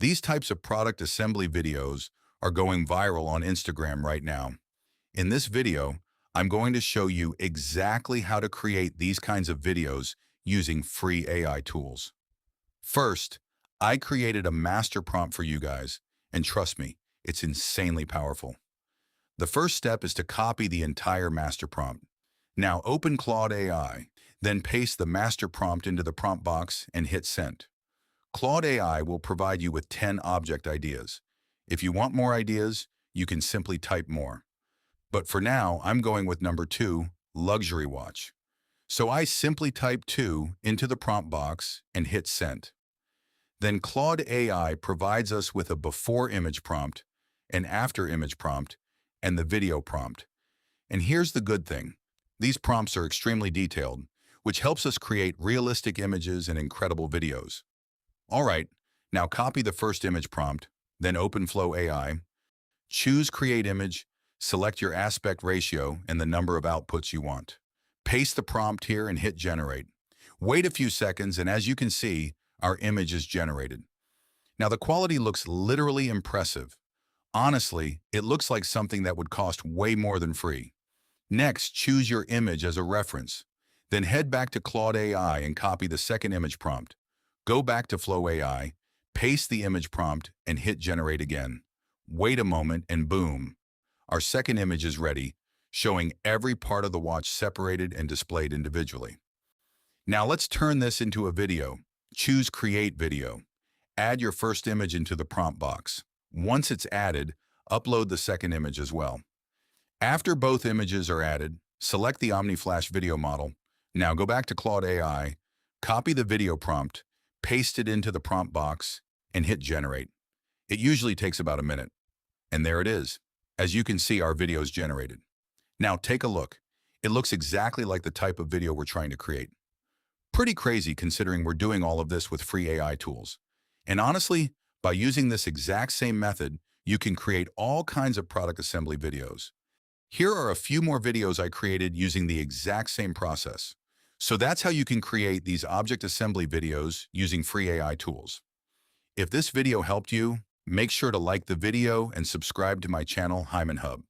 These types of product assembly videos are going viral on Instagram right now. In this video, I'm going to show you exactly how to create these kinds of videos using free AI tools. First, I created a master prompt for you guys, and trust me, it's insanely powerful. The first step is to copy the entire master prompt. Now open Claude AI, then paste the master prompt into the prompt box and hit send. Claude AI will provide you with 10 object ideas. If you want more ideas, you can simply type more. But for now, I'm going with number 2, luxury watch. So I simply type 2 into the prompt box and hit send. Then Claude AI provides us with a before image prompt, an after image prompt, and the video prompt. And here's the good thing. These prompts are extremely detailed, which helps us create realistic images and incredible videos. All right, now copy the first image prompt, then open Flow AI, choose Create Image, select your aspect ratio and the number of outputs you want. Paste the prompt here and hit Generate. Wait a few seconds, and as you can see, our image is generated. Now the quality looks literally impressive. Honestly, it looks like something that would cost way more than free. Next, choose your image as a reference. Then head back to Claude AI and copy the second image prompt. Go back to Flow AI, paste the image prompt, and hit Generate again. Wait a moment and boom! Our second image is ready, showing every part of the watch separated and displayed individually. Now let's turn this into a video. Choose Create Video. Add your first image into the prompt box. Once it's added, upload the second image as well. After both images are added, select the OmniFlash video model. Now go back to Claude AI, copy the video prompt, paste it into the prompt box, and hit Generate. It usually takes about a minute. And there it is. As you can see, our video is generated. Now take a look. It looks exactly like the type of video we're trying to create. Pretty crazy considering we're doing all of this with free AI tools. And honestly, by using this exact same method, you can create all kinds of product assembly videos. Here are a few more videos I created using the exact same process. So that's how you can create these object assembly videos using free AI tools. If this video helped you, make sure to like the video and subscribe to my channel, Hyman Hub.